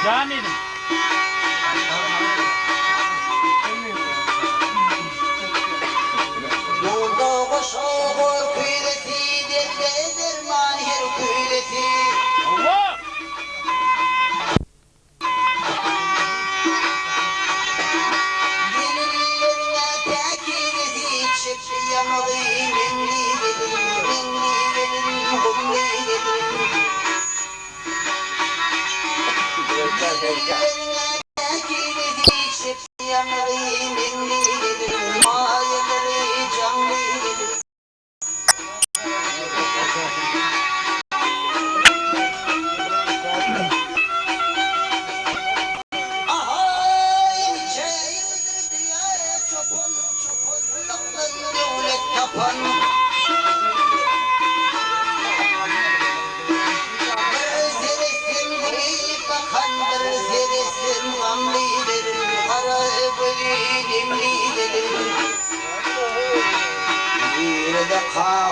Camiydim. Yolda koşar küyleti, derde derman her küyleti. Allah! Dillerine tekileti, çek yamalı menli gelir, kumli gelir. Dillerine tekileti, çek yamalı menli gelir, mayeleri canlı gelir. Kara